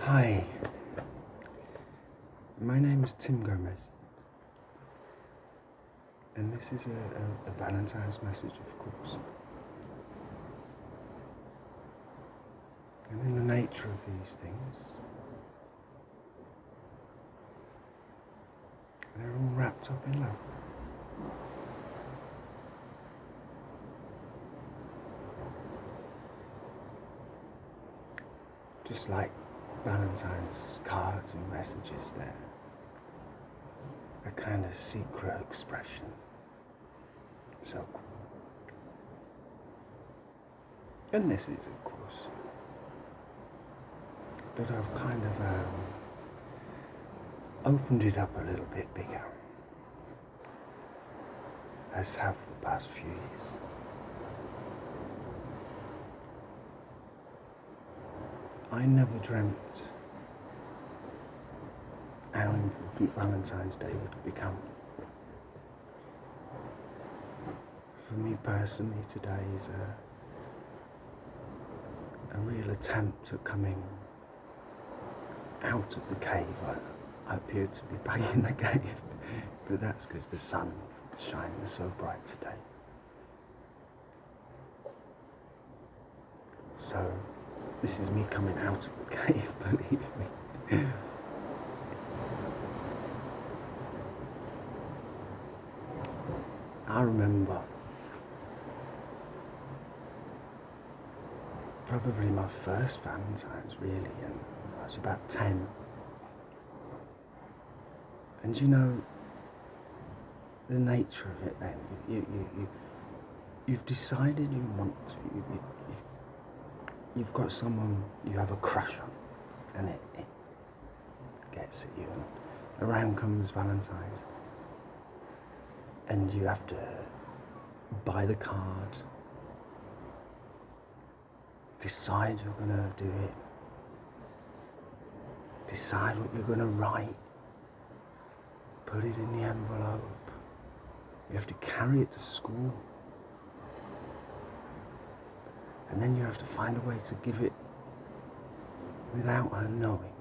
Hi, my name is Tim Gomez, and this is a Valentine's message, of course. And in the nature of these things, they're all wrapped up in love. Just like Valentine's cards and messages, they're a kind of secret expression. So cool. And this is, of course. But I've kind of opened it up a little bit bigger, as have the past few years. I never dreamt how important Valentine's Day would become. For me personally, today is a real attempt at coming out of the cave. I appear to be back in the cave, but that's because the sun is shining so bright today. So, this is me coming out of the cave, believe me. I remember probably my first Valentine's, really, and I was about 10. And you know, the nature of it then, you've decided you want to, you've got someone you have a crush on, and it gets at you, and around comes Valentine's, and you have to buy the card, decide you're going to do it, decide what you're going to write, put it in the envelope, you have to carry it to school, and then you have to find a way to give it without her knowing.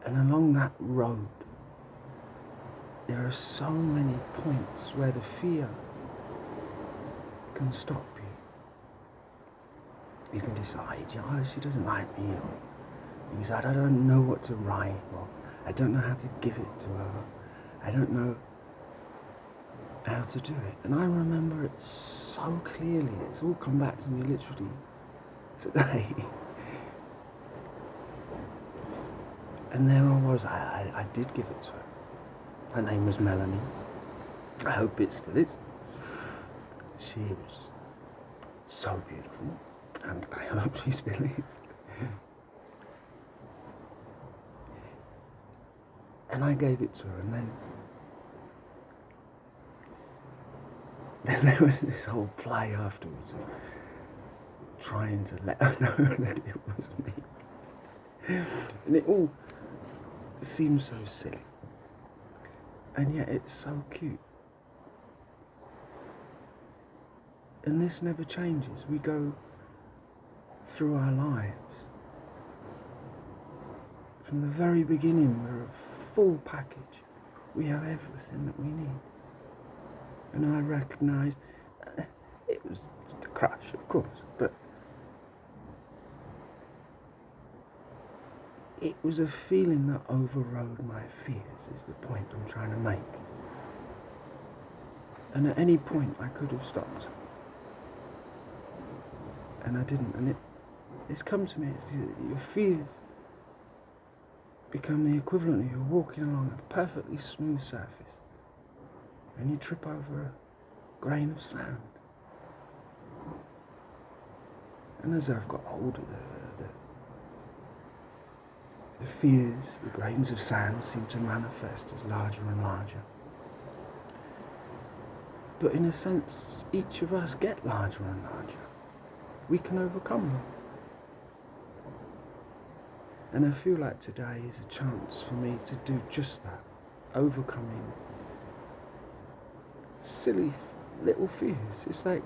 And along that road, there are so many points where the fear can stop you. You can decide, oh, she doesn't like me, or you decide, I don't know what to write, or I don't know how to give it to her, I don't know how to do it. And I remember it so clearly. It's all come back to me literally today. And there I was, I did give it to her. Her name was Melanie. I hope it still is. She was so beautiful, and I hope she still is. And I gave it to her, and then there was this whole play afterwards of trying to let her know that it was me. And it all seems so silly, and yet it's so cute. And this never changes. We go through our lives. From the very beginning, we're a full package. We have everything that we need. And I recognised it was just a crush, of course, but it was a feeling that overrode my fears, is the point I'm trying to make. And at any point I could have stopped. And I didn't, and it's come to me, it's your fears become the equivalent of you walking along a perfectly smooth surface and you trip over a grain of sand. And as I've got older, the fears, the grains of sand seem to manifest as larger and larger. But in a sense, each of us get larger and larger. We can overcome them. And I feel like today is a chance for me to do just that, overcoming silly little fears. It's like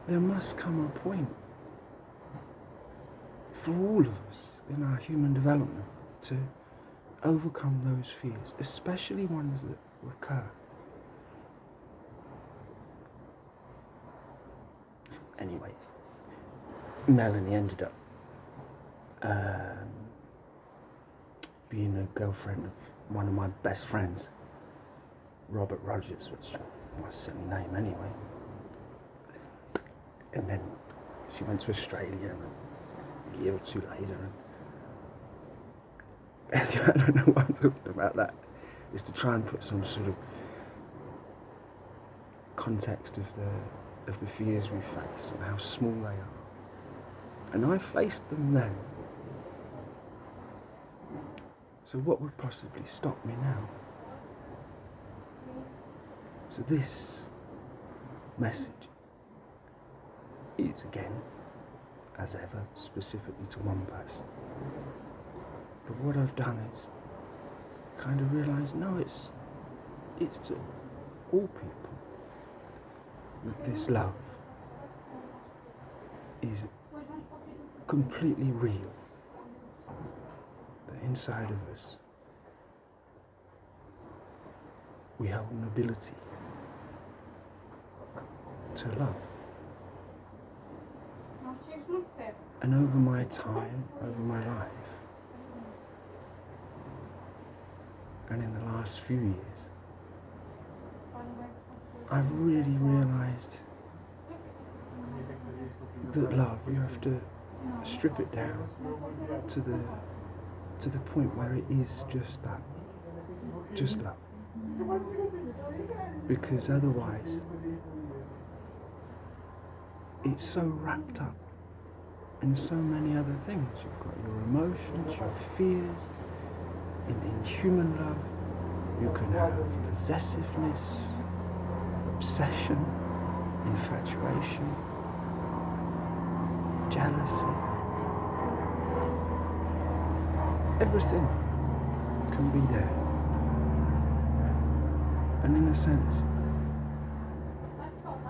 there must come a point for all of us in our human development to overcome those fears, especially ones that recur. Anyway, Melanie ended up being a girlfriend of one of my best friends, Robert Rogers, which was a silly name anyway. And then she went to Australia a year or two later. And I don't know why I'm talking about that. Is to try and put some sort of context of the fears we face and how small they are. And I faced them then. So what would possibly stop me now? So this message is, again, as ever, specifically to one person. But what I've done is kind of realise, no, it's to all people that this love is completely real. That inside of us we have an ability to love. And over my time, over my life, and in the last few years, I've really realised that love, you have to strip it down to the point where it is just that, just love. Because otherwise, it's so wrapped up in so many other things. You've got your emotions, your fears. In human love, you can have possessiveness, obsession, infatuation, jealousy. Everything can be there. And in a sense,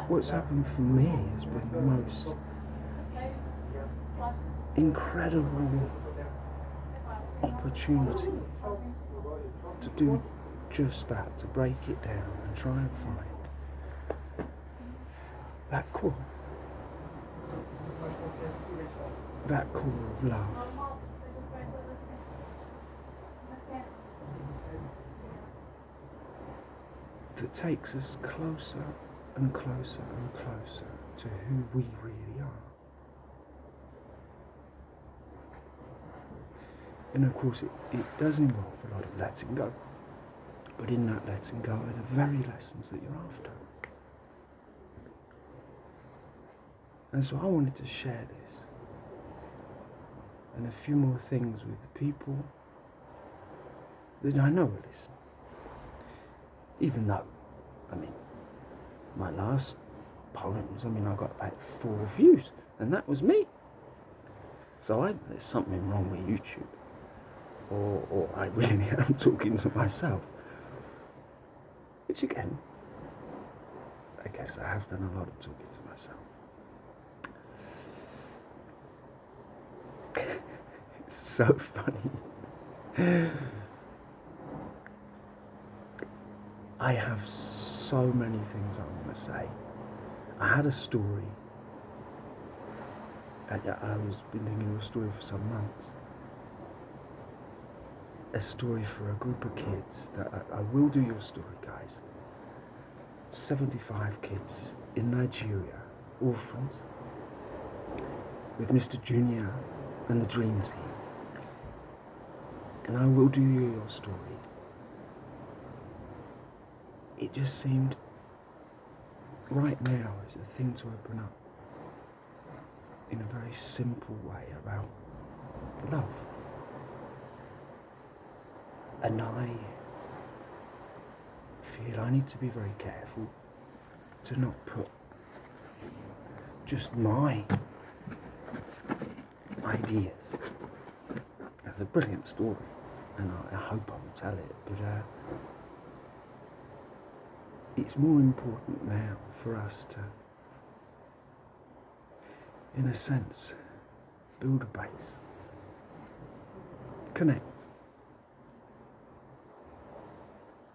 what's happened for me has been the most incredible opportunity to do just that, to break it down and try and find that core of love. That takes us closer and closer and closer to who we really are. And of course it does involve a lot of letting go. But in that letting go are the very lessons that you're after. And so I wanted to share this and a few more things with the people that I know will listen. Even though, my last poems, I got like 4 views, and that was me. So either there's something wrong with YouTube, or I really am talking to myself. Which again, I guess I have done a lot of talking to myself. It's so funny. I have so many things I want to say. I had a story. I was been thinking of a story for some months. A story for a group of kids that I will do your story, guys. 75 kids in Nigeria, orphans, with Mr. Junior and the Dream Team. And I will do you your story. It just seemed right now is a thing to open up in a very simple way about love. And I feel I need to be very careful to not put just my ideas. It's a brilliant story, and I hope I will tell it, but it's more important now for us to in a sense, build a base. Connect.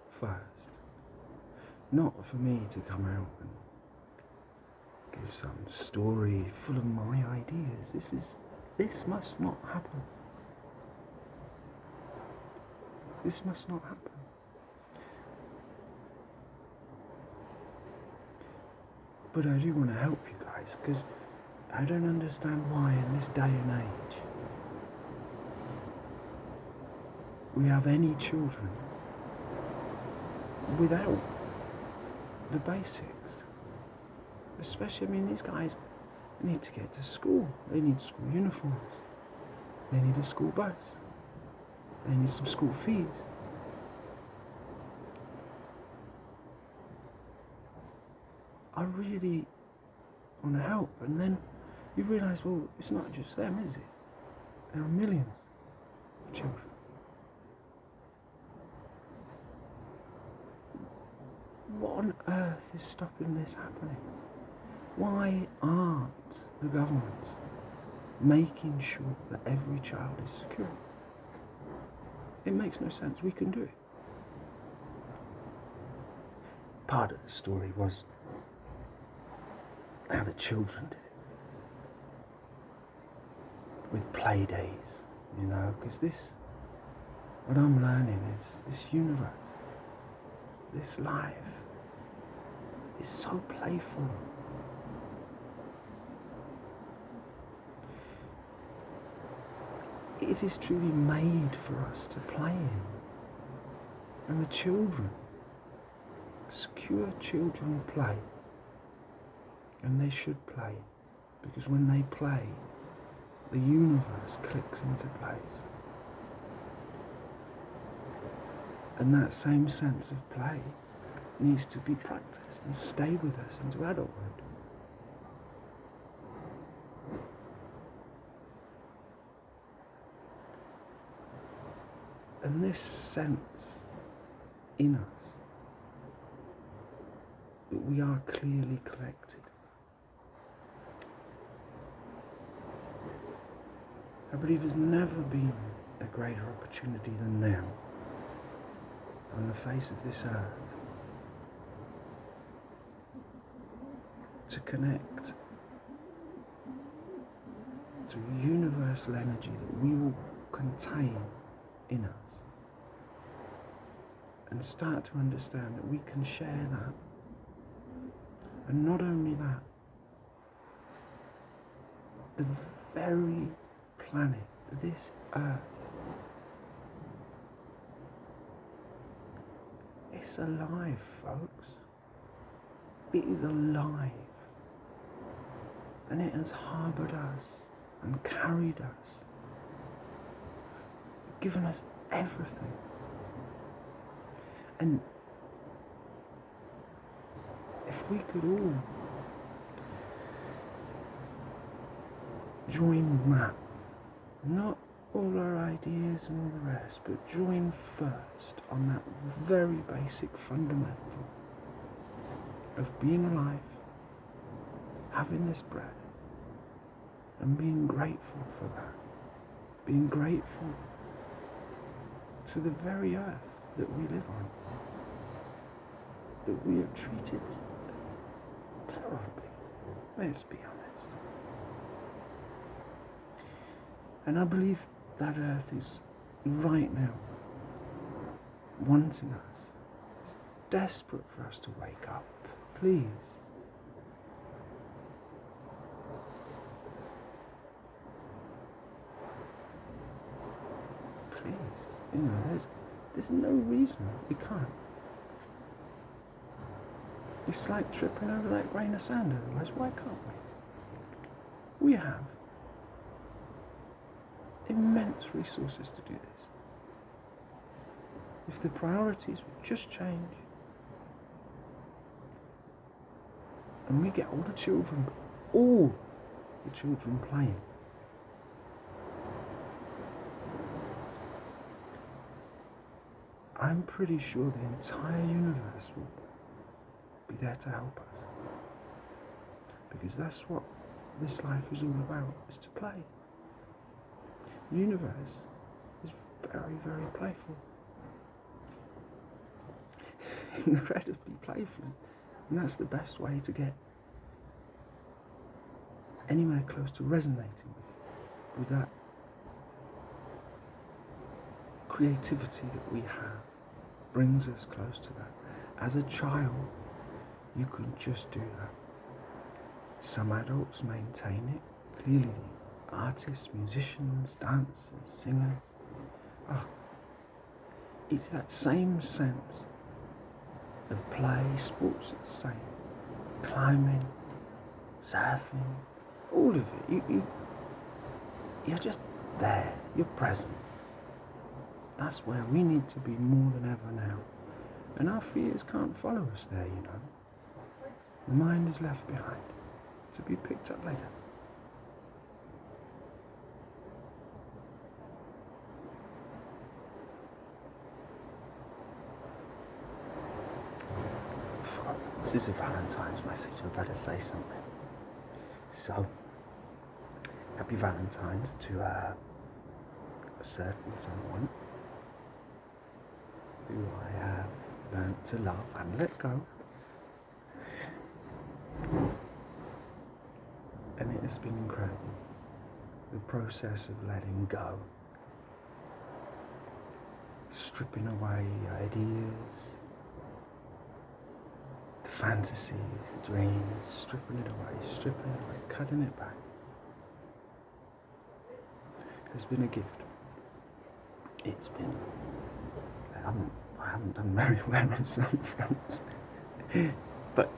First. Not for me to come out and give some story full of my ideas. This must not happen. This must not happen. But I do want to help you guys, because I don't understand why in this day and age we have any children without the basics. Especially, I mean, these guys need to get to school. They need school uniforms. They need a school bus. They need some school fees. I really want to help. And then you realise, well, it's not just them, is it? There are millions of children. What on earth is stopping this happening? Why aren't the governments making sure that every child is secure? It makes no sense. We can do it. Part of the story was how the children did it. With play days, you know, because what I'm learning is this universe, this life, is so playful. It is truly made for us to play in. And the children, secure children play. And they should play. Because when they play, the universe clicks into place. And that same sense of play needs to be practiced and stay with us into adulthood. And this sense in us that we are clearly connected. I believe there's never been a greater opportunity than now on the face of this earth to connect to a universal energy that we will contain in us and start to understand that we can share that. And not only that, the very planet, this earth, it's alive, folks. It is alive. And it has harboured us and carried us, given us everything. And if we could all join that, not all our ideas and all the rest, but join first on that very basic fundamental of being alive, having this breath, and being grateful for that, being grateful to the very earth that we live on, that we are treated terribly, let's be honest. And I believe that earth is right now wanting us. It's desperate for us to wake up. Please. Please. You know, there's no reason we can't. It's like tripping over that grain of sand otherwise. Why can't we? We have immense resources to do this. If the priorities would just change and we get all the children playing, I'm pretty sure the entire universe will be there to help us. Because that's what this life is all about, is to play. The universe is very, very playful. Incredibly playful. And that's the best way to get anywhere close to resonating with that creativity that we have. Brings us close to that. As a child, you can just do that. Some adults maintain it. Clearly, artists, musicians, dancers, singers. It's that same sense of play. Sports are the same. Climbing, surfing, all of it. You're just there. You're present. That's where we need to be more than ever now. And our fears can't follow us there, you know. The mind is left behind to be picked up later. This is a Valentine's message, I better say something. So, happy Valentine's to a certain someone who I have learnt to love and let go. And it has been incredible. The process of letting go. Stripping away ideas, the fantasies, the dreams, stripping it away, cutting it back. Has been a gift. It's been, I haven't done very well on some fronts, but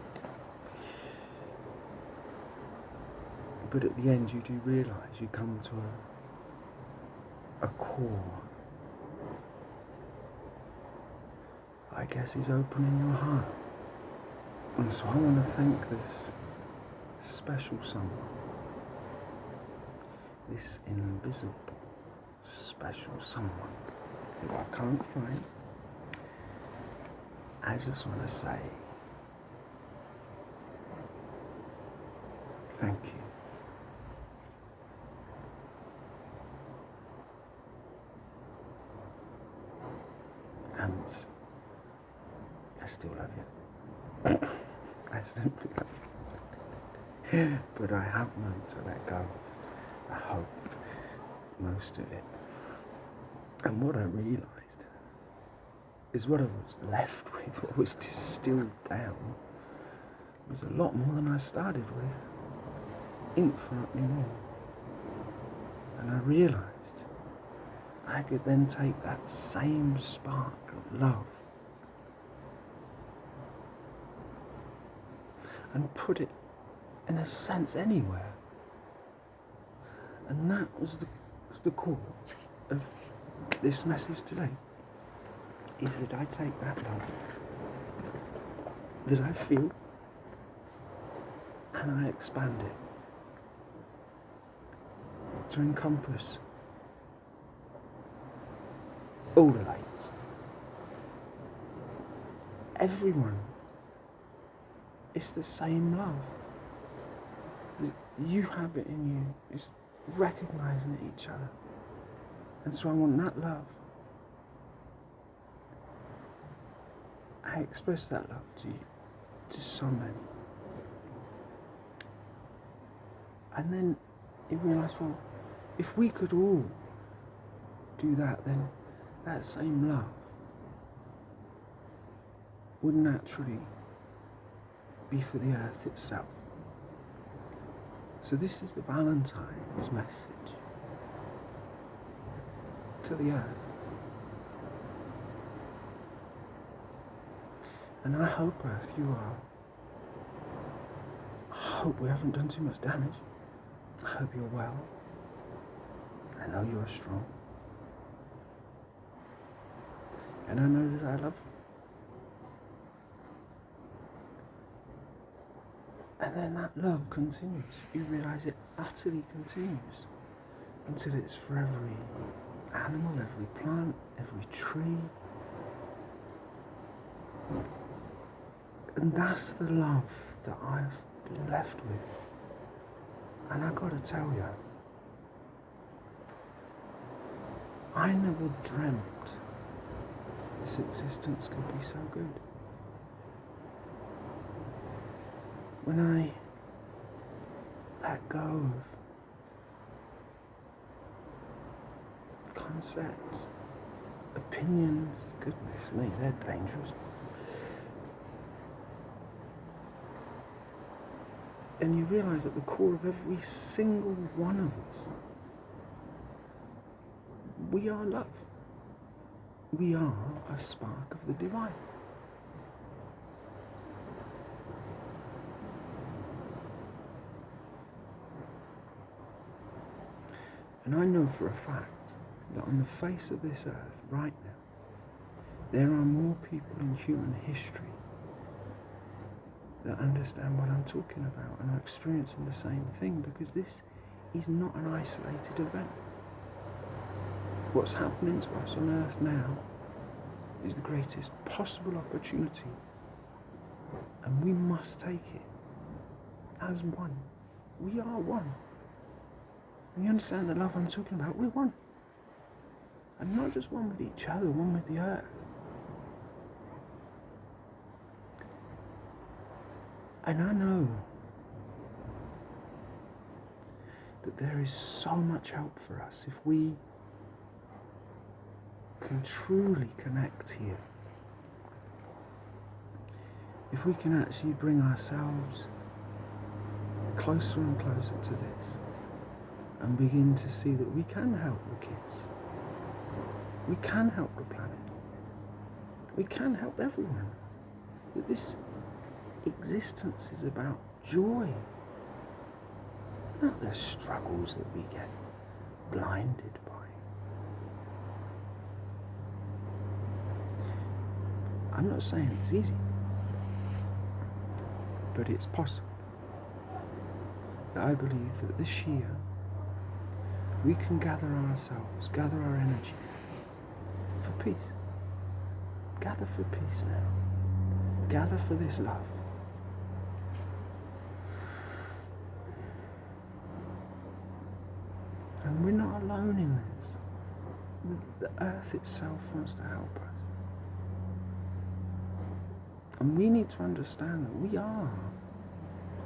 at the end you do realise you come to a core, I guess, is opening your heart. And so I want to thank this special someone, this invisible special someone who I can't find. I just want to say thank you. And I still love you. I simply love you. But I have learned to let go of, I hope, most of it. And what I realised is what I was left with, what was distilled down, was a lot more than I started with. Infinitely more. And I realised I could then take that same spark of love and put it, in a sense, anywhere. And that was the core of this message today, is that I take that love that I feel and I expand it to encompass all the layers. Everyone is the same love. You have it in you. It's recognising each other. And so I want that love. I express that love to you, to so many. And then you realise, well, if we could all do that, then that same love would naturally be for the earth itself. So this is the Valentine's message to the earth. And I hope, Earth, you are. I hope we haven't done too much damage. I hope you're well. I know you're strong. And I know that I love you. And then that love continues. You realise it utterly continues until it's for every animal, every plant, every tree. And that's the love that I've been left with. And I gotta tell you, I never dreamt this existence could be so good. When I let go of concepts, opinions, goodness me, they're dangerous. And you realise at the core of every single one of us, we are love. We are a spark of the divine. And I know for a fact that on the face of this earth right now, there are more people in human history that understand what I'm talking about and are experiencing the same thing, because this is not an isolated event. What's happening to us on earth now is the greatest possible opportunity, and we must take it as one. We are one. And you understand the love I'm talking about? We're one. And not just one with each other, one with the earth. And I know that there is so much help for us if we can truly connect here. If we can actually bring ourselves closer and closer to this and begin to see that we can help the kids. We can help the planet. We can help everyone. That this existence is about joy, not the struggles that we get blinded by. I'm not saying it's easy, but it's possible. That I believe that this year we can gather ourselves, gather our energy for peace. Gather for peace now. Gather for this love. And we're not alone in this. The earth itself wants to help us. And we need to understand that we are,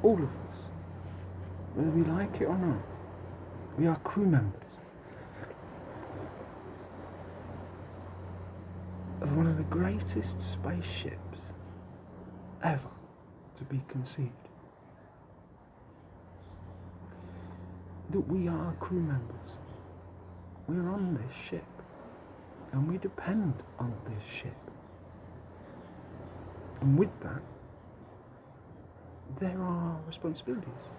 all of us, whether we like it or not, we are crew members of one of the greatest spaceships ever to be conceived. That we are crew members. We're on this ship, and we depend on this ship. And with that, there are responsibilities,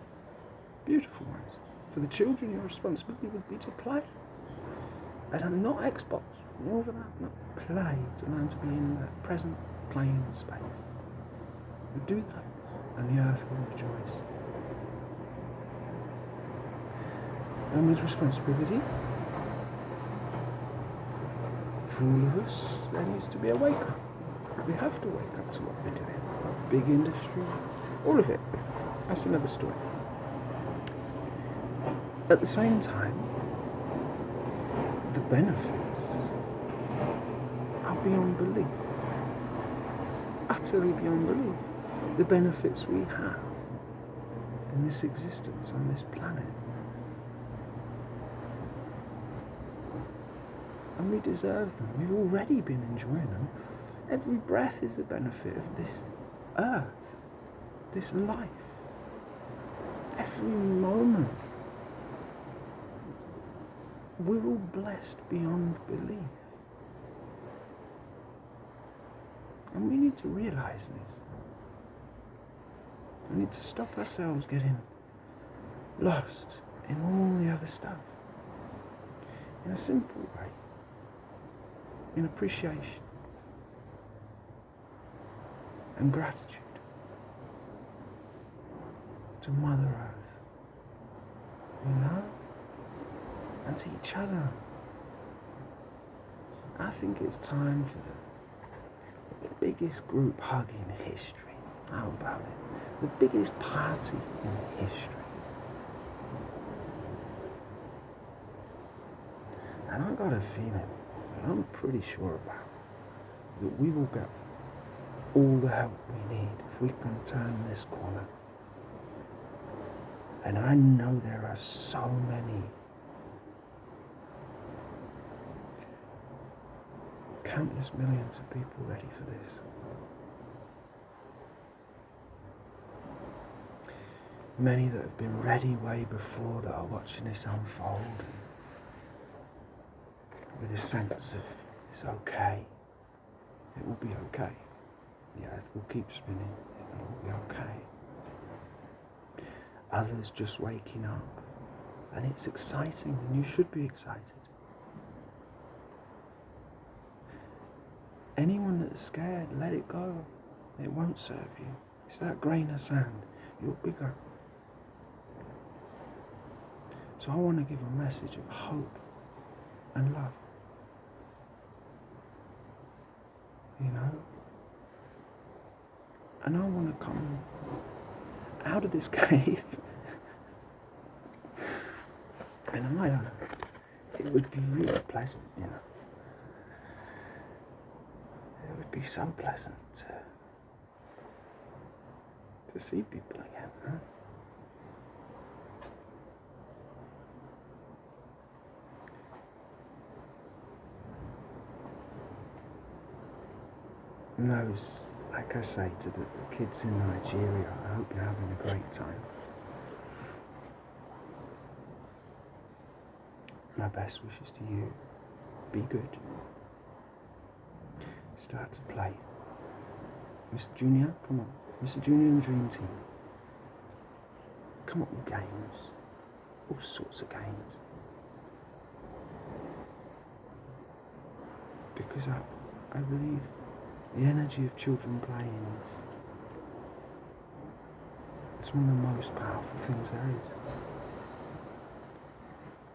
beautiful ones. For the children, your responsibility would be to play. And not Xbox, all of that, not play, to learn to be in that present playing space. We do that, and the earth will rejoice. And with responsibility, for all of us, there needs to be a wake-up. We have to wake up to what we're doing. Big industry, all of it. That's another story. At the same time, the benefits are beyond belief. Utterly beyond belief. The benefits we have in this existence on this planet. And we deserve them. We've already been enjoying them. Every breath is a benefit of this earth, this life. Every moment. We're all blessed beyond belief. And we need to realise this. We need to stop ourselves getting lost in all the other stuff. In a simple way. In appreciation. And gratitude to Mother Earth, you know, and to each other. I think it's time for the biggest group hug in history. How about it? The biggest party in history. And I got a feeling that I'm pretty sure about that we will get all the help we need if we can turn this corner. And I know there are so many, countless millions of people ready for this. Many that have been ready way before that are watching this unfold with a sense of it's okay, it will be okay, the earth will keep spinning, it will be okay. Others just waking up, and it's exciting, and you should be excited. Anyone that's scared, let it go, it won't serve you. It's that grain of sand, you're bigger. So I want to give a message of hope and love. You know? And I want to come out of this cave. And it would be really pleasant, you know. It would be so pleasant to see people again, huh? And those, like I say to the kids in Nigeria, I hope you're having a great time. My best wishes to you. Be good. Start to play. Mr. Junior, come on. Mr. Junior and Dream Team. Come up with games. All sorts of games. Because I believe the energy of children playing is one of the most powerful things there is.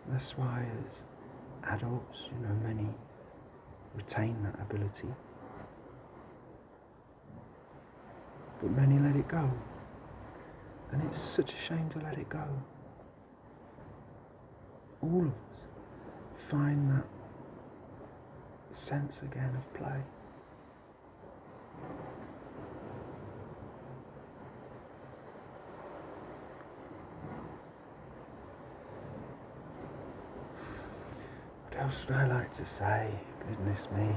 That's why as adults, you know, many retain that ability. But many let it go. And it's such a shame to let it go. All of us find that sense again of play. What else would I like to say? Goodness me.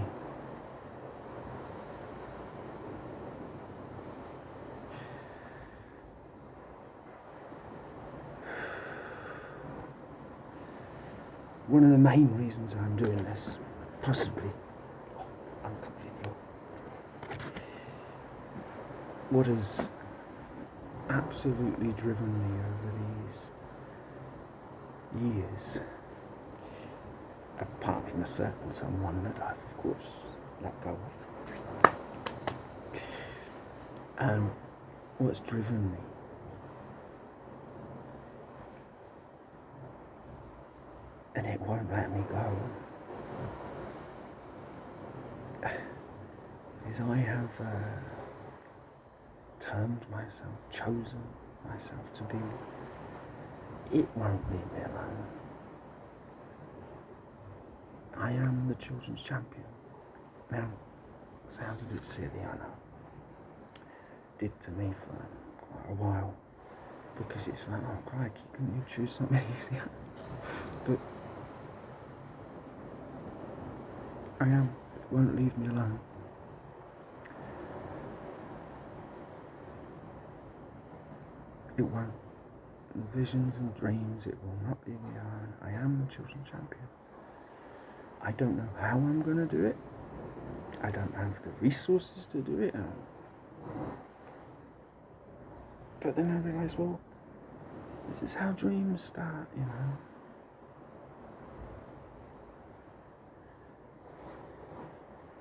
One of the main reasons I'm doing this, possibly, uncomfy floor, what has absolutely driven me over these years, apart from a certain someone that I've of course let go of, what's driven me and it won't let me go is I have chosen myself to be, it won't leave me alone. I am the children's champion. Now, it sounds a bit silly, I know. Did to me for quite a while, because it's like, oh crikey, couldn't you choose something easier? But I am. It won't leave me alone. It won't. In visions and dreams, it will not leave me alone. I am the children's champion. I don't know how I'm going to do it. I don't have the resources to do it. But then I realised, well, this is how dreams start, you know.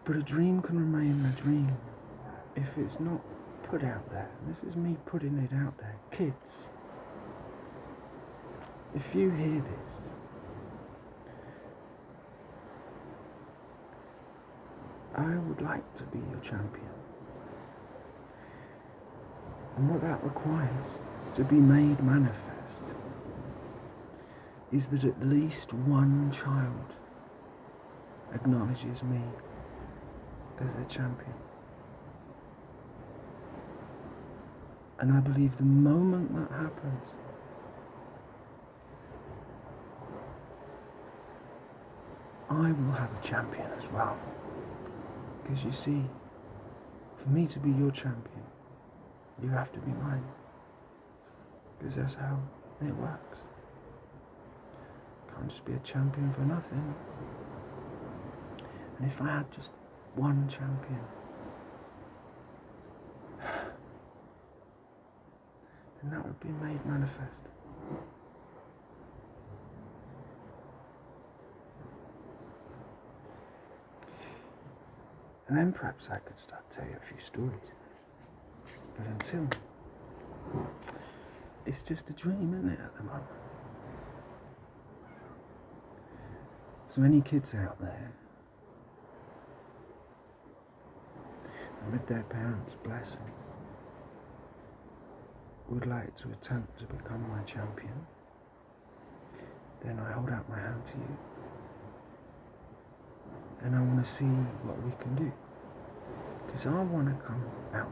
But a dream can remain a dream if it's not put out there. This is me putting it out there. Kids, if you hear this, I would like to be your champion. And what that requires to be made manifest is that at least one child acknowledges me as their champion. And I believe the moment that happens, I will have a champion as well. Because you see, for me to be your champion, you have to be mine. Because that's how it works. Can't just be a champion for nothing. And if I had just one champion, then that would be made manifest. And then perhaps I could start to tell you a few stories. But until, it's just a dream, isn't it, at the moment? So many kids out there, and with their parents' blessing, would like to attempt to become my champion. Then I hold out my hand to you, and I want to see what we can do. Because I want to come out